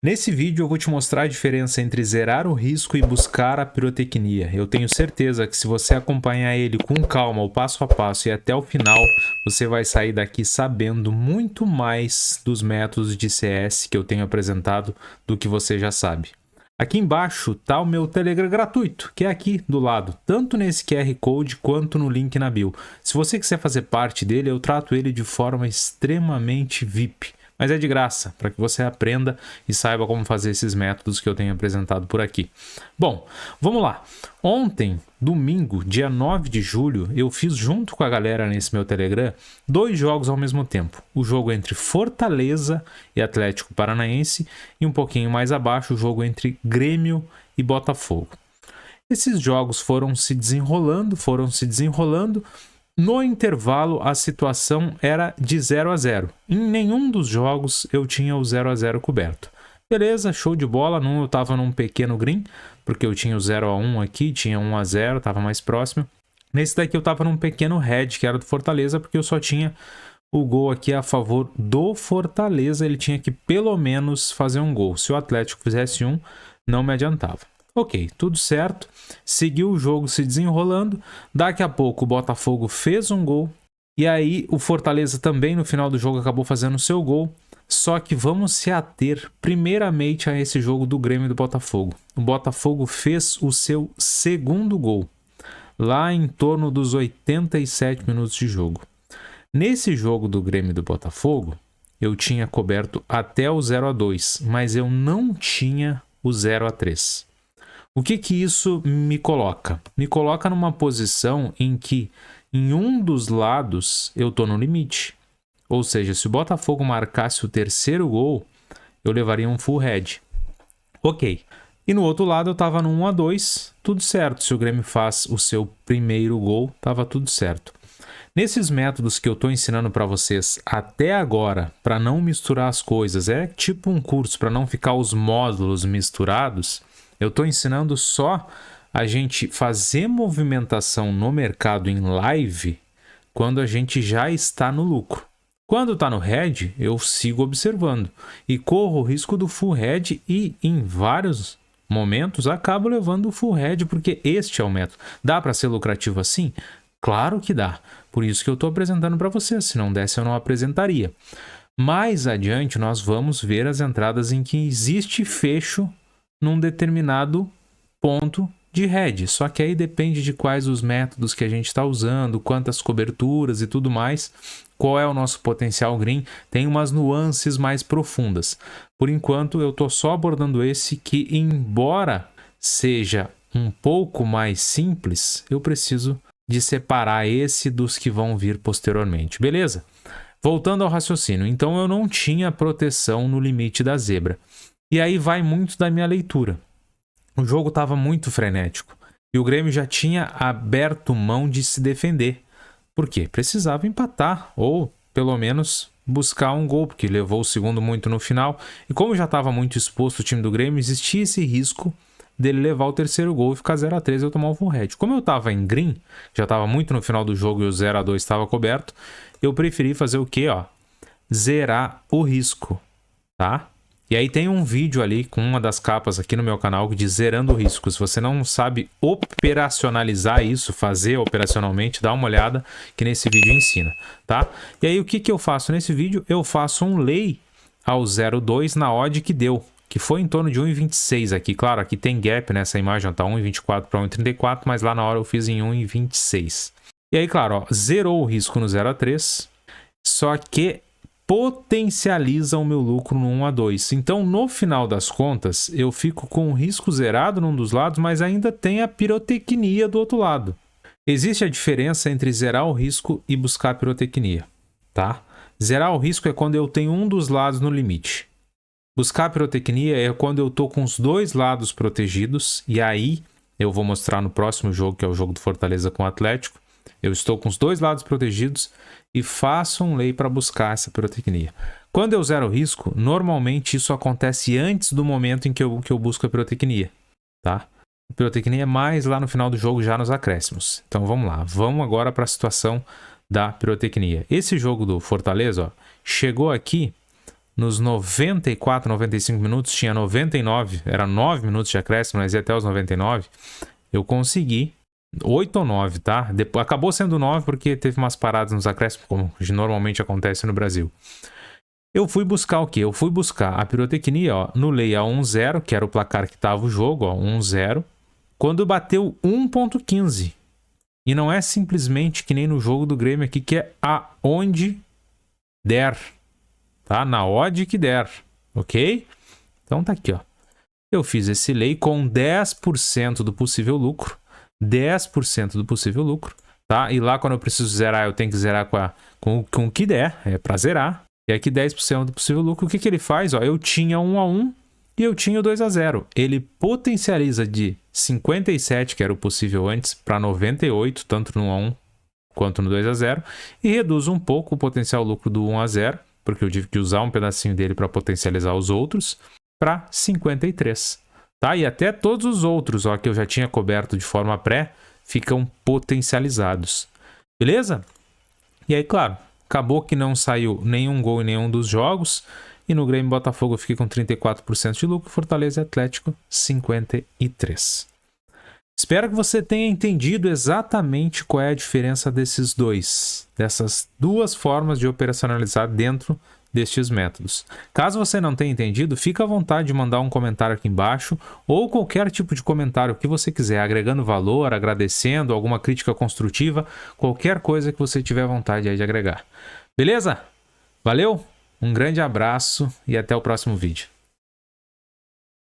Nesse vídeo eu vou te mostrar a diferença entre zerar o risco e buscar a pirotecnia. Eu tenho certeza que se você acompanhar ele com calma, o passo a passo e até o final, você vai sair daqui sabendo muito mais dos métodos de CS que eu tenho apresentado do que você já sabe. Aqui embaixo está o meu Telegram gratuito, que é aqui do lado, tanto nesse QR Code quanto no link na bio. Se você quiser fazer parte dele, eu trato ele de forma extremamente VIP. Mas é de graça, para que você aprenda e saiba como fazer esses métodos que eu tenho apresentado por aqui. Bom, vamos lá. Ontem, domingo, dia 9 de julho, eu fiz junto com a galera nesse meu Telegram 2 jogos ao mesmo tempo. O jogo entre Fortaleza e Atlético Paranaense e um pouquinho mais abaixo o jogo entre Grêmio e Botafogo. Esses jogos foram se desenrolando. No intervalo, a situação era de 0-0. Em nenhum dos jogos eu tinha o 0-0 coberto. Beleza, show de bola. Eu estava num pequeno green, porque eu tinha o 0-1 aqui, tinha 1-0, estava mais próximo. Nesse daqui eu estava num pequeno red, que era do Fortaleza, porque eu só tinha o gol aqui a favor do Fortaleza. Ele tinha que pelo menos fazer um gol. Se o Atlético fizesse um, não me adiantava. Ok, tudo certo, seguiu o jogo se desenrolando, daqui a pouco o Botafogo fez um gol, e aí o Fortaleza também no final do jogo acabou fazendo o seu gol, só que vamos se ater primeiramente a esse jogo do Grêmio e do Botafogo. O Botafogo fez o seu segundo gol, lá em torno dos 87 minutos de jogo. Nesse jogo do Grêmio e do Botafogo, eu tinha coberto até o 0-2, mas eu não tinha o 0-3. O que isso me coloca? Me coloca numa posição em que em um dos lados eu estou no limite. Ou seja, se o Botafogo marcasse o terceiro gol, eu levaria um full head. Ok. E no outro lado eu estava no 1-2, tudo certo. Se o Grêmio faz o seu primeiro gol, estava tudo certo. Nesses métodos que eu estou ensinando para vocês até agora, para não misturar as coisas, é tipo um curso para não ficar os módulos misturados. Eu estou ensinando só a gente fazer movimentação no mercado em live quando a gente já está no lucro. Quando está no red, eu sigo observando e corro o risco do full red e em vários momentos acabo levando o full red porque este é o método. Dá para ser lucrativo assim? Claro que dá. Por isso que eu estou apresentando para vocês. Se não desse, eu não apresentaria. Mais adiante, nós vamos ver as entradas em que existe fecho num determinado ponto de head. Só que aí depende de quais os métodos que a gente está usando, quantas coberturas e tudo mais, qual é o nosso potencial green, tem umas nuances mais profundas. Por enquanto eu estou só abordando esse que, embora seja um pouco mais simples, eu preciso de separar esse dos que vão vir posteriormente, beleza? Voltando ao raciocínio, então eu não tinha proteção no limite da zebra. E aí vai muito da minha leitura. O jogo estava muito frenético. E o Grêmio já tinha aberto mão de se defender. Por quê? Precisava empatar. Ou, pelo menos, buscar um gol. Porque levou o segundo muito no final. E como já estava muito exposto o time do Grêmio, existia esse risco dele levar o terceiro gol e ficar 0-3 e eu tomar o full head. Como eu estava em green, já estava muito no final do jogo e o 0-2 estava coberto, eu preferi fazer o quê? Zerar o risco. Tá? E aí tem um vídeo ali com uma das capas aqui no meu canal que diz zerando o risco. Se você não sabe operacionalizar isso, fazer operacionalmente, dá uma olhada que nesse vídeo ensina, tá? E aí o que eu faço nesse vídeo? Eu faço um lay ao 0,2 na odd que deu, que foi em torno de 1,26 aqui. Claro, aqui tem gap nessa imagem, tá 1,24 para 1,34, mas lá na hora eu fiz em 1,26. E aí, claro, zerou o risco no 0,3, só que potencializa o meu lucro no 1-2. Então, no final das contas, eu fico com o risco zerado num dos lados, mas ainda tem a pirotecnia do outro lado. Existe a diferença entre zerar o risco e buscar a pirotecnia, tá? Zerar o risco é quando eu tenho um dos lados no limite. Buscar a pirotecnia é quando eu tô com os dois lados protegidos, e aí eu vou mostrar no próximo jogo, que é o jogo do Fortaleza com o Atlético. Eu estou com os dois lados protegidos e faço um lay para buscar essa pirotecnia. Quando eu zero o risco, normalmente isso acontece antes do momento em que eu busco a pirotecnia, tá? A pirotecnia é mais lá no final do jogo, já nos acréscimos. Então vamos lá, vamos agora para a situação da pirotecnia. Esse jogo do Fortaleza, chegou aqui nos 94, 95 minutos, tinha 99, era 9 minutos de acréscimo, mas ia até os 99, eu consegui 8 ou 9, tá? Depois, acabou sendo 9 porque teve umas paradas nos acréscimos, como normalmente acontece no Brasil. Eu fui buscar o quê? Eu fui buscar a pirotecnia, ó, no layout 1-0, que era o placar que tava o jogo, ó, 1-0, quando bateu 1.15. E não é simplesmente que nem no jogo do Grêmio aqui, que é aonde der, tá? Na odd que der, ok? Então tá aqui, ó. Eu fiz esse lay com 10% do possível lucro, 10% do possível lucro, tá? E lá quando eu preciso zerar, eu tenho que zerar com o que der, é pra zerar. E aqui 10% do possível lucro, o que ele faz? Ó, eu tinha 1-1 e eu tinha 2-0. Ele potencializa de 57, que era o possível antes, para 98, tanto no 1-1 quanto no 2-0, e reduz um pouco o potencial lucro do 1-0, porque eu tive que usar um pedacinho dele para potencializar os outros, para 53. Tá? E até todos os outros, ó, que eu já tinha coberto de forma pré, ficam potencializados. Beleza? E aí, claro, acabou que não saiu nenhum gol em nenhum dos jogos. E no Grêmio Botafogo eu fiquei com 34% de lucro. Fortaleza e Atlético, 53%. Espero que você tenha entendido exatamente qual é a diferença dessas duas formas de operacionalizar dentro destes métodos. Caso você não tenha entendido, fica à vontade de mandar um comentário aqui embaixo ou qualquer tipo de comentário que você quiser, agregando valor, agradecendo, alguma crítica construtiva, qualquer coisa que você tiver vontade aí de agregar. Beleza? Valeu? Um grande abraço e até o próximo vídeo.